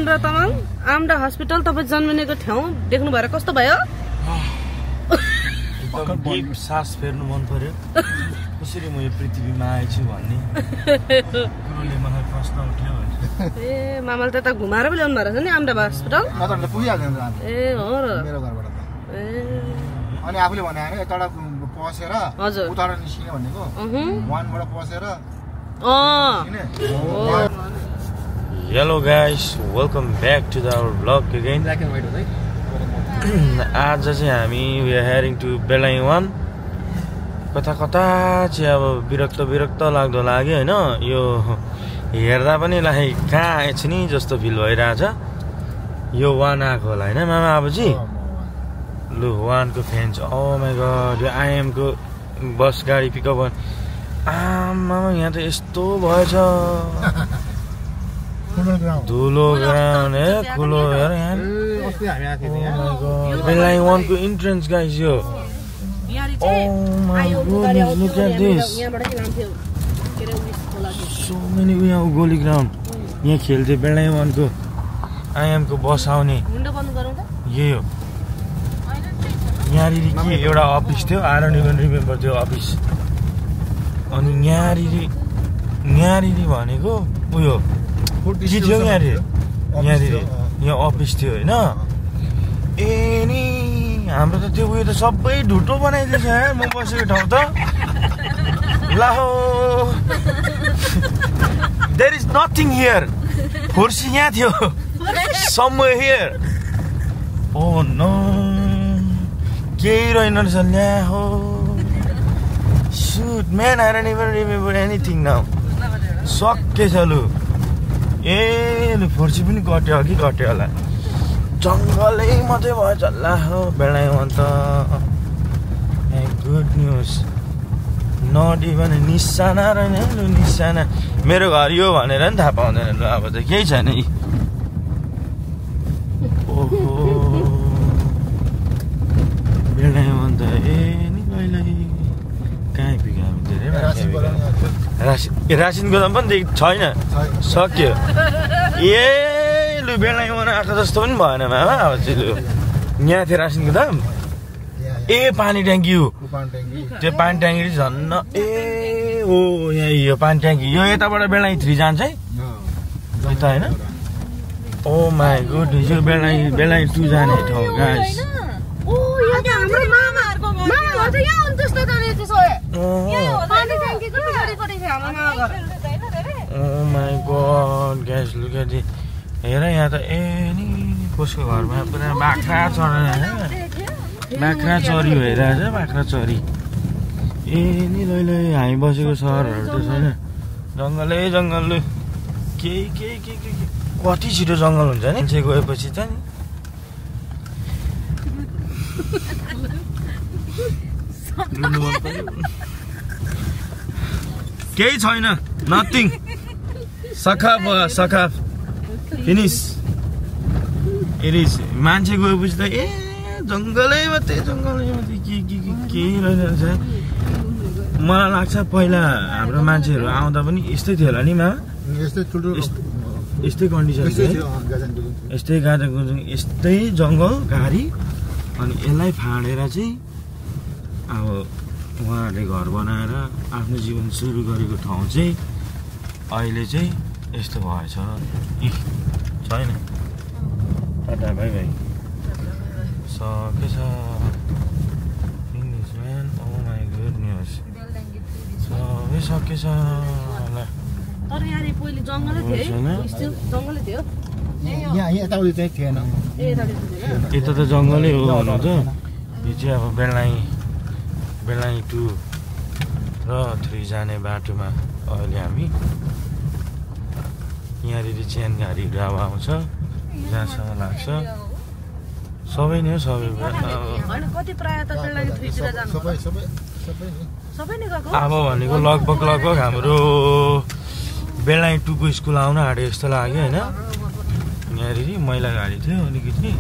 आमरा तामाङ आमरा हस्पिटल तपाईँ जन्मिनेको ठाउँ देख्नु भएर कस्तो भयो? एकदम सास फेर्नु मन पर्यो कसरी म यो पृथ्वीमा आएछु भन्ने गुरुले मलाई प्रश्न उठ्यो ए मामाले त्यता घुमाएर पो ल्याउनु भएको छ नि आमरा हस्पिटल ए हो र मेरो घरबाट ए अनि आफूले भने हैन यताडा पसेर उताडा निस्किने भनेको वानबाट पसेर Hello guys, welcome back to our vlog again. आज चाहिँ हामी we are heading to Belai 1. कता चाहिँ अब विरक्त लाग्दो लाग्यो हैन यो हेर्दा पनि लाइक कहाँ आएछ नि जस्तो फिल भइरहेछ यो वान आएको होला हैन मामा आबुजी लु वानको फ्यान छ ओ माय गॉड यो आइएम को बस गाडी पिकअप मामा यहाँ त यस्तो भएछ धुलो ग्राउन्ड है खुलो हेर यहाँ बेलाइ 1 को इन्ट्रेन्स गाइस यो oh my god look at this so many यहाँ गोली ग्राउन्ड यहाँ खेल्थे बेलाइ 1 को आइएम को बस आउने यही हो यहाँनिर के एउटा अफिस थियो आई डोन्ट इभन रिमेम्बर त्यो अफिस अनि यहाँनिर भनेको उयो के थियो यहाँनिर यहाँ अफिस थियो होइन ए नि हाम्रो त त्यो उयो त सबै ढुटो बनाइदिएछ यार म बसेको ठाउँ त ला हो देयर इज नथिङ हियर फुर्सी यहाँ थियो समवेयर हियर ओ नो केही रहेन रहेछ ल्या हो सुट man I don't even remember anything now सकेछ लु ए लु फुर्सी पनि कट्यो अघि कट्यो होला जङ्गलै मात्रै भयो चल्ला हो बेलाइ 1 त गुड न्युज नट इभन निसाना रहेन लु निसाना मेरो घर यो भनेर नि थाहा पाउँदैन ल अब त केही छैन ओहो बेलाइ 1 त ए नि कहिले कहाँ पुग्यो हामी धेरै रासिनको दाम पनि छैन सक्यो ए लु बेलाइ 1 आएको जस्तो पनि भएन मामा अब चाहिँ लु यहाँ थियो रासिनको दाम ए पानी ट्याङ्की हो त्यो पानी ट्याङ्की झन्न ए ओ यहाँ यो पानी ट्याङ्की यो यताबाट बेलाइ 3 जान्छ है यता होइन ओ माई गुड यो बेलाइ 2 जाने ठाउँ guys Oh my god, guys, look at it. हेर यहाँ त ए नि कसको घरमा पुरा बाख्रा चरी भइरहेछ बाख्रा चरी ए नि लैलै हामी बसेको सहरहरू त छैन जङ्गल केही कति छिटो जङ्गल हुन्छ नि मान्छे गएपछि त नि केही छैन नथिङ सखाफ फिनिस इट इज मान्छे गएपछि त ए जङ्गलै मात्रै केही रहेछ मलाई लाग्छ पहिला हाम्रो मान्छेहरू आउँदा पनि यस्तै थियो होला नि मा यस्तै कन्डिसन यस्तै गाजाको यस्तै जङ्गल घारी अनि यसलाई फाडेर चाहिँ अब उहाँहरूले घर बनाएर आफ्नो जीवन सुरु गरेको ठाउँ चाहिँ अहिले चाहिँ यस्तो भएछ छैन टाटा भाइ सकेछ English man oh my good news सबै सकेछ यता त जङ्गलै हो भन्नु त यो चाहिँ अब बेलाइ 2 र 3 जाने बाटोमा अहिले हामी यहाँनिर चेन गाडीहरू अब आउँछ जहाँसम्म लाग्छ सबै नै हो अब भनेको लगभग हाम्रो बेलाइ 2 को स्कुल आउन आँट्यो जस्तो लाग्यो होइन यहाँनिर मैला गाडी थियो अलिकति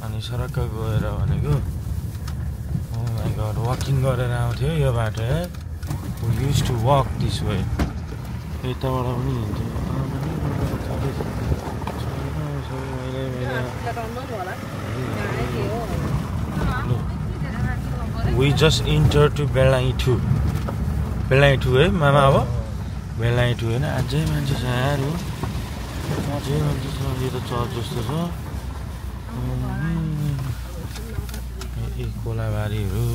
अनि सरक्क गएर भनेको वकिङ गरेर आउँथ्यो यो बाटो we use to walk this way यताबाट पनि हिँड्थ्यो We just entered to Bellangi 2. Bellangi 2 है मामा अब Bellangi 2 हैन अझै मान्छे छ यार हो अझै मान्छे छ यो त चर्च जस्तो छ ए कोलाबारीहरु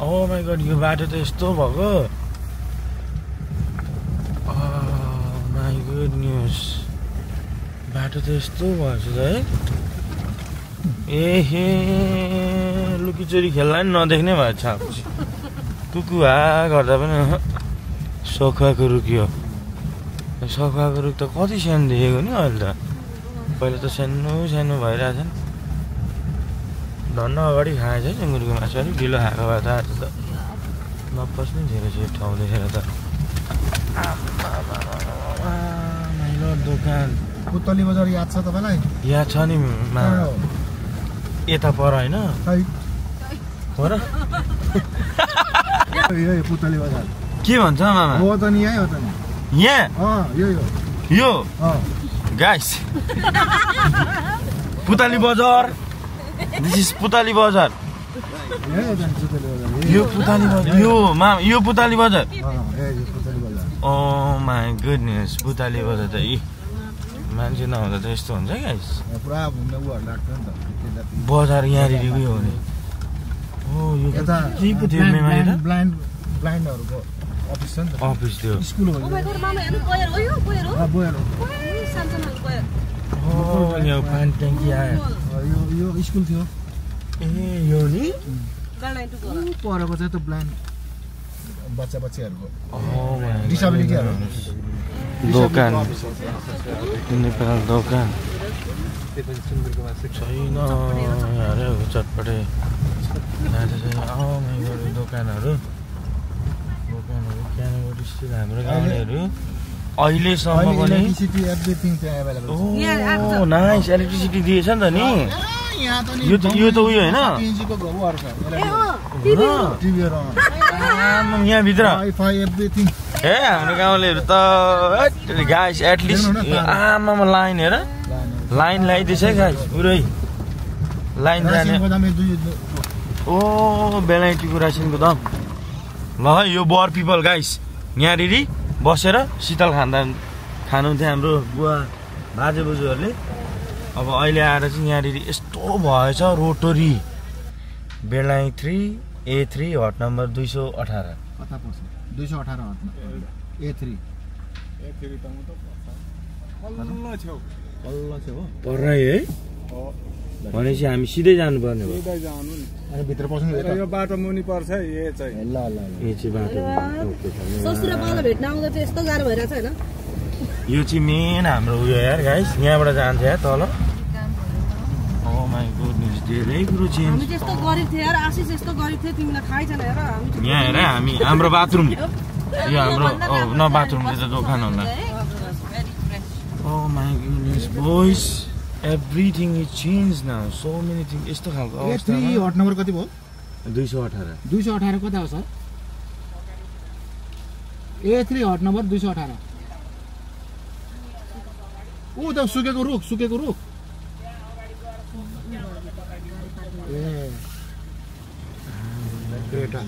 ओ माय गॉड यो बाटो त यस्तो भएको माय गुडनेस बाटो त यस्तो भएछ है ए लुकीचोरी खेल्ला नि नदेख्ने भएछ कुकुवा गर्दा पनि सखुवाको रुख यो सखुवाको रुख त कति सानो देखेको नि अहिले त पहिला त सानो सानो भइरहेछ नि धन्न अगाडि खाएछ है सुँगुरको मासु अलिक ढिलो खाएको भए त आज त नपस्ने धेरै छ ठाउँ देखेर त माइलो दोकान पुतली बजार याद छ तपाईलाई याद छ नि यता पर हैन पर यो पुतली बजार के भन्छ मामा हो त नि यही हो त नि यहाँ यो गाइस पुतली बजार दिस इज पुतली बजार यो पुतली बजार यो पुतली बजार ओ माय गुडनेस पुतली बजार त मान्छे नहुँदा त यस्तो हुन्छ गाइस पुरा घुम्ने उहरु लाग्छ नि त बजार यहाँनिर उयो हो नि ओ यो यता के पो थियो मेमारी त ब्लाइन्डहरुको अफिस छ नि त अफिस थियो स्कुल हो ओ माय गॉड मामा हेर्नु कोयर हो यो बोयर सानसानो कोयर ओ यो पानी ट्याङ्की आयो यो स्कुल थियो ए यो नि गल्लाइ टु परको चाहिँ त ब्लाइन्ड बच्चाहरुको ओ डिसेबिलिटीहरु दोकान नेपाल दोकान छैन अरे चटपटे दोकानहरू क्यानोबाट स्टिल हाम्रो गाउँलेहरू अहिलेसम्म पनि नाइस इलेक्ट्रिसिटी दिएछ नि त नि यो त उयो होइन यहाँभित्र ए हाम्रो गाउँलेहरू त गाइस एटलिस्ट आमामा लाइन हेर लाइन लगाइदिएछ है गाइस पुरै लाइन जाने ओ बेलायतीको रासिनको दाम ल है यो बर पिपल गाइस यहाँनिर बसेर शीतल खानुहुन्थ्यो हाम्रो बुवा बाजे बोजूहरूले अब अहिले आएर चाहिँ यहाँनिर यस्तो भएछ रोटरी बेलायती 3A3 हट नम्बर 218 कता पर्छ 218 हटमा A3 त म त कल्लो छेउ पर्रै है भनेपछि हामी सिधै जानुपर्ने हो सिधै जानु नि अनि भित्र पस्नु यो बाटो मुनि पर्छ यो चाहिँ ल यो चाहिँ बाटो ससुरा बाला भेट्न आउँदा चाहिँ यस्तो गाह्रो भइराछ हैन यो चाहिँ मेन हाम्रो उयो यार गाइस यहाँबाट जान्छ यार तल ओ माय गुडनेस धेरै कुरो चेन्ज हामी त्यस्तो गरिब थिए यार आशिष यस्तो गरिब थिए तिमीलाई थाहै छैन हेर हामी यहाँ हेर हामी हाम्रो बाथरुम यो हाम्रो न बाथरुम यो त दोकान होला oh my goodness boys everything is changed now so many things यस्तो खालको अवस्था A3 हट नम्बर कति भयो 218 कता हो सर A3 हट नम्बर 218 ओ त सुकेको रुख ए क्रेटा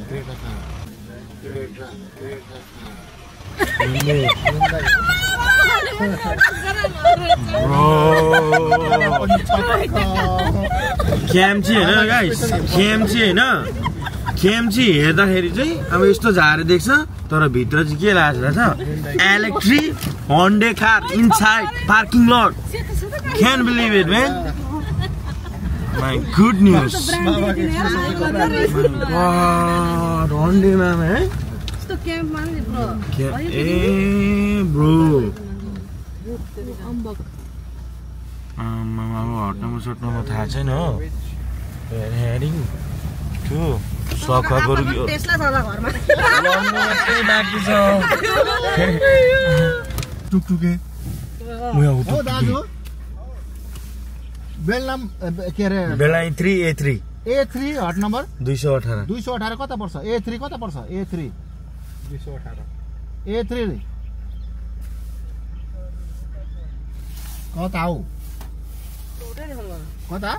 क्याम्ची होइन गाइस क्याम्ची हेर्दाखेरि चाहिँ अब यस्तो झारे देख्छ तर भित्र चाहिँ के लागेको छ इलेक्ट्रिक होन्डे car inside parking lot can believe it man my good news होन्डे मामा है यस्तो क्याम्पमा नि ब्रो ए ब्रो मामा हट्नमा सट्नमा थाहा छैन हो हेरिङ टु सखुवाको रुख टेस्ला छ घरमा बाँकी छ टुकटुके हो दाजु बेलनाम के रे बेलायती 3A3 हट नम्बर 218 कता पर्छ A3 कता पर्छ A3 218 A3 कता हो कता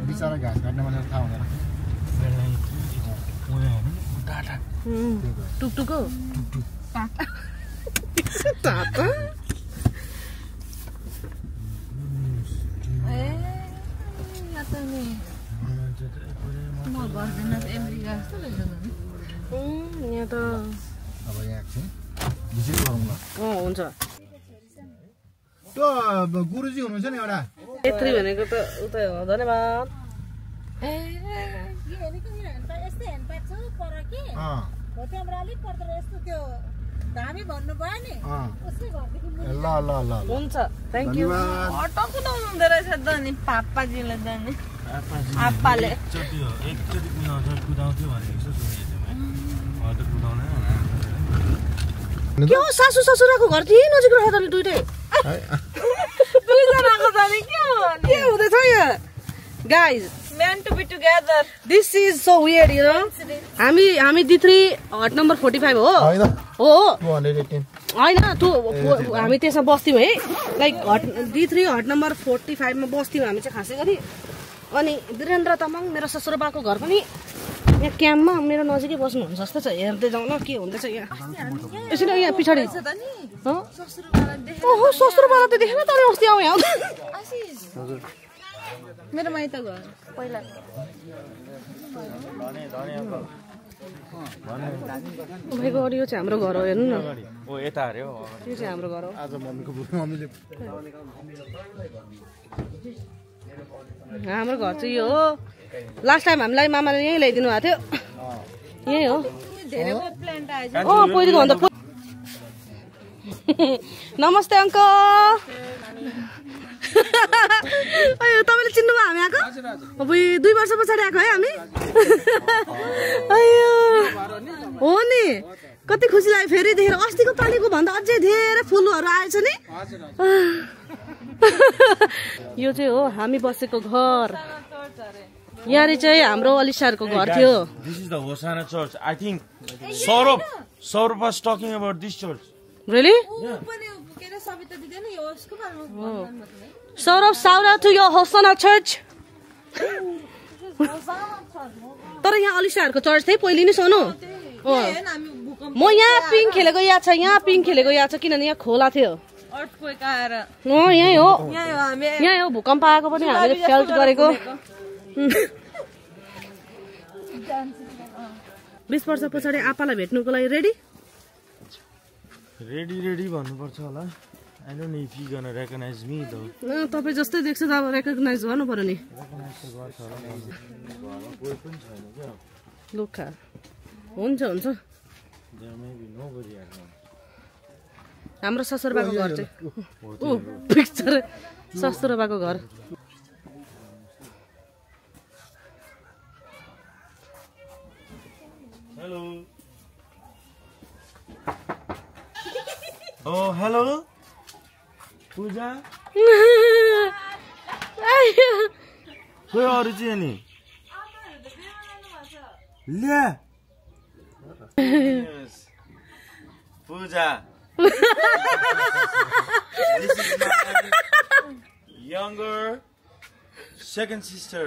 बिचरा घाँस काट्ने भनेर थाहा हुँदैन टुकटुक हो यहाँ त अब यहाँ चाहिँ भिजिट गरौँ ल हुन्छ त्यो गुरुजी हुनुहुन्छ नि एउटा यत्रि भनेको त उता हो धन्यवाद ल ल ल हुन्छ थ्याङ्क यू अटो कुदाउनु हुँदो रहेछ त नि पापाजीले त नि आप्पाले एकचोटि कुदाउँथ्यो भनेको जस्तो सुनेको थिएँ कुदाउनै के हो सासू ससुराको घर त्यही नजिक रहेछ त नि दुइटै दुईजनाको त नि के हुँदैछ यहाँ guys meant to be together. This is so weird, you know. हामी D3 हट नम्बर 45 हो हैन हो 218 हैन हामी त्यसमा बस्थ्यौँ है लाइक D3 हट नम्बर 45 मा बस्थ्यौँ हामी चाहिँ खासै गरी अनि वीरेन्द्र तामाङ मेरो ससुराबाको घर पनि यहाँ क्याम्पमा मेरो नजिकै बस्नुहुन्छ जस्तो छ हेर्दै जाउँ न के हुँदैछ यहाँ यसरी यहाँ पछाडि ओहो ससुराबाला त देखेन त अस्ति आउँ यहाँ हजुर मेरो माइत घर पहिला तपाईँको अडियो चाहिँ हाम्रो घर हो हेर्नु न ओ यता अरे हो यो चाहिँ हाम्रो घर हो आज मम्मीले हाम्रो घर चाहिँ यो हो लास्ट टाइम हामीलाई मामाले यहीँ ल्याइदिनु भएको थियो यही हो पहिलेको भन्दा नमस्ते अङ्कल तपाईँले चिन्नुभयो हामी आएको अब 2 वर्ष पछाडि आएको है हामी हो नि कति खुसी लाग्यो फेरि देखेर अस्तिको पालिको भन्दा अझै धेरै फुलहरू आएछ नि यो चाहिँ हो हामी बसेको घर यहाँ चाहिँ हाम्रो अलिसारको घर थियो This is the Hosanna church. I think Saurabh was talking about this church. Really? Saurabh, shout out to your Hosanna church. तर यहाँ अलिसारको चर्च थियो पहिले नै सोनु म यहाँ पिङ खेलेको याद छ किनभने यहाँ खोला थियो यही हो भूकम्प आएको पनि हामीले फेल्ट गरेको 20 वर्ष पछाडि आपालाई भेट्नुको लागि रेडी भन्नुपर्छ होला I don't know if you gonna recognize me though. तपाईँ जस्तै देख्छ त अब रेकग्नाइज गर्नु पर्यो नि लुखा हुन्छ हाम्रो ससुराबाको घर चाहिँ ओ पिक्चर ससुराबाको घर Hello. Oh, hello. Pooja. Where are you, Jenny? Yeah. Yes. Pooja. This is my younger second sister.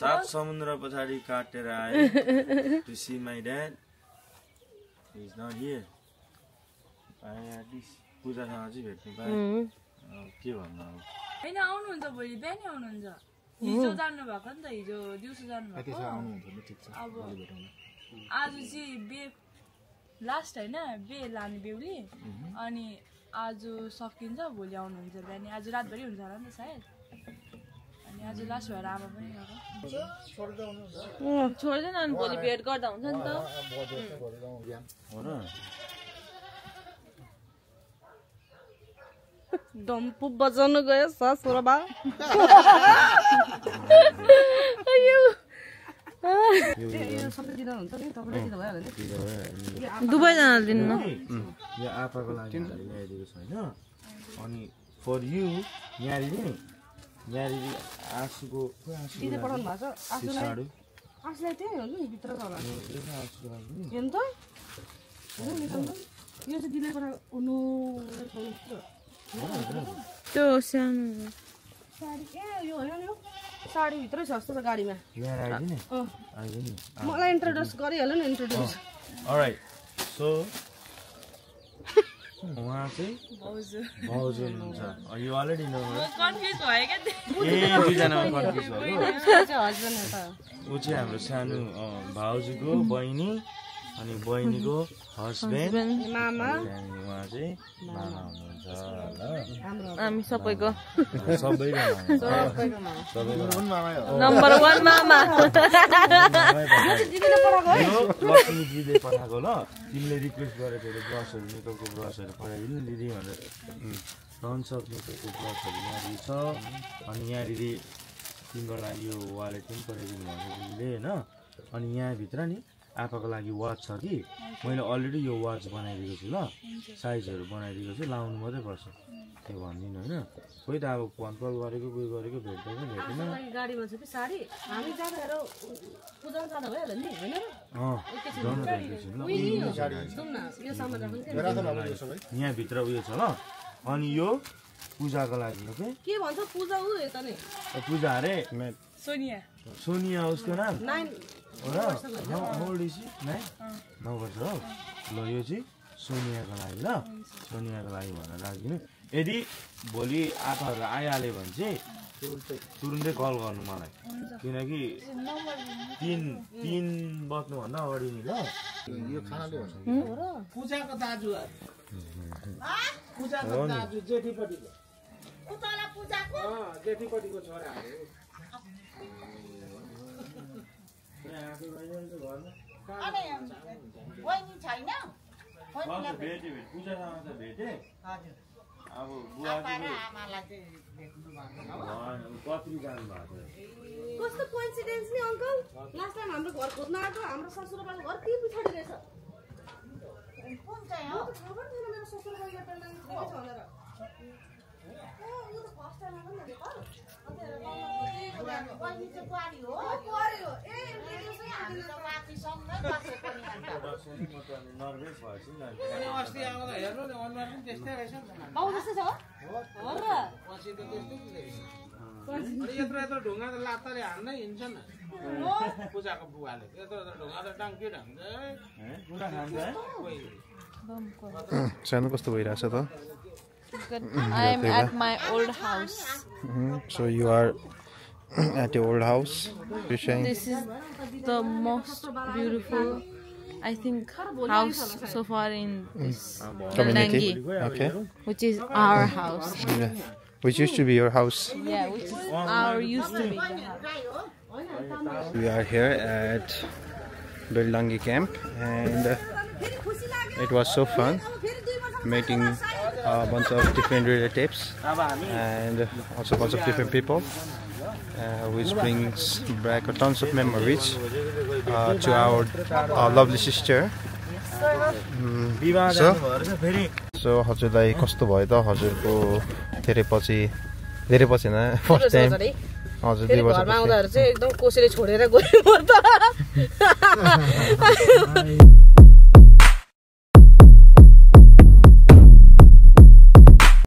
सात समुद्र पछाडि काटेर आए to see my dad. He is not here. I at least पूजासँग चाहिँ भेट्नु पाएँ के भन्नु अब हैन आउनुहुन्छ भोलि बिहानै आउनुहुन्छ हिजो जानु भएको नि त हिजो दिउँसो जानु भएको अब आज चाहिँ बे लास्ट हैन बे लाने बेहुली अनि आज सकिन्छ भोलि आउनुहुन्छ बिहानै आज रातभरि हुन्छ होला नि त सायद अनि आज लास्ट भएर आमा पनि गएको छोड्दैन अनि भोलि भेट गर्दा हुन्छ नि त हो र डम्पु बजाउनु गयो ससुराबा दुवैजना दिनु यो आपाको लागि ल्याइदिएको छ होइन अनि फर यु यहाँनिर आँसुको पठाउनु भएको छ आँसुलाई त्यही हो नि भित्र छ होला हेर्नु त यो चाहिँ दिने कुरा उनो त्यो सानो साडी यो होइन नि साडी भित्रै छ जस्तो छ गाडीमा यहाँ आइदिने आइदिने मलाई इन्ट्रोड्युस गरिहाल्नु नि इन्ट्रोड्युस अलराइट सो उहाँ चाहिँ भाउजू हुनुहुन्छ यो अलरेडी नो कन्फ्युज भयो क्या ए दुईजनामा कन्फ्युज भयो हस्बेन्ड हो त ऊ चाहिँ हाम्रो सानो भाउजूको बहिनी अनि बहिनीको हस्बेन्ड मामा उहाँ चाहिँ मामा हुनुहुन्छ ल हामी सबैको सबैको नम्बर 1 मामा यो लक्ष्मीजीले पठाएको ल तिमीले रिक्वेस्ट गरेको ब्रसहरू मेकअपको ब्रसहरू पठाइदिनु दिदी भनेर ननसक मेकअपको ब्रसहरू यहाँनिर छ अनि यहाँनिर तिम्रो लागि यो वालेट पनि पठाइदिनु भएको तिमीले होइन अनि यहाँभित्र नि आपाको लागि वाच छ कि मैले अलरेडी यो वाच बनाइदिएको छु ल साइजहरू बनाइदिएको छु लाउनु मात्रै पर्छ त्यो भनिदिनु होइन कोही त अब फोन कल गरेको कोही गरेको भेट्दैन भेट्दैन गाडीमा छ कि साडी हामी जाँदा पूजा जाँदा भइहाल्यो नि होइन यहाँभित्र उयो छ ल अनि यो पूजाको लागि हो के भन्छ पूजा उ यता नि पूजा अरे सोनिया उसको नाम हो र 9 वर्ष हो ल यो चाहिँ सोनियाको लागि ल सोनियाको लागि भनेर राखिदिनु यदि भोलि आपाहरू आइहाल्यो भने चाहिँ तुरुन्तै कल गर्नु मलाई किनकि 3 बज्नुभन्दा अगाडि नि ल यो खानाले हुन्छ पूजाको दाजु जेठीपट्टिको जेठीपट्टिको छोरा पूजासँग त भेटे अब बुवाजीले कति जानु भएको कस्तो कोइन्सिडेन्स नि अंकल लास्ट टाइम हाम्रो घर खोज्न आएको हाम्रो ससुराबाको घर त्यही पछाडि रहेछ कुन चाहिँ हो खबर थिएन मेरो ससुराबाको एउटा नाम के छ भनेर यो त फर्स्ट टाइम आएको नि नेपाल बहिनी चाहिँ बुहारी हो ए हामी त माथि सँगै बसेको नि नर्भस भएछ नि अनि अस्ति आउँदा हेर्नु नि अनुहार पनि त्यस्तै रहेछ नि बाउ जस्तै छ हो र पछि त त्यस्तै रहेछ अनि यत्रो ढुङ्गा त लात्ताले हान्दै हिँड्छ नि पूजाको बुवाले यत्रो ढुङ्गा त टाङ्किएर हान्छ सानो कस्तो भइरहेछ त I am at my old house. So you are at your old house. This is the most beautiful, I think, house so far in this Community. Belangi, Okay. which is our house. Yeah. Which used to be your house. Yeah, which is our used to be the house. We are here at Belangi camp and it was so fun meeting a bunch of different relatives and also a bunch of different people, which brings back tons of memories to our lovely sister. So हजुरलाई कस्तो भयो त हजुरको धेरै पछि न first time हजुर 2 वर्ष घरमा आउँदाहरु चाहिँ एकदम कोसेले छोडेर गयो म त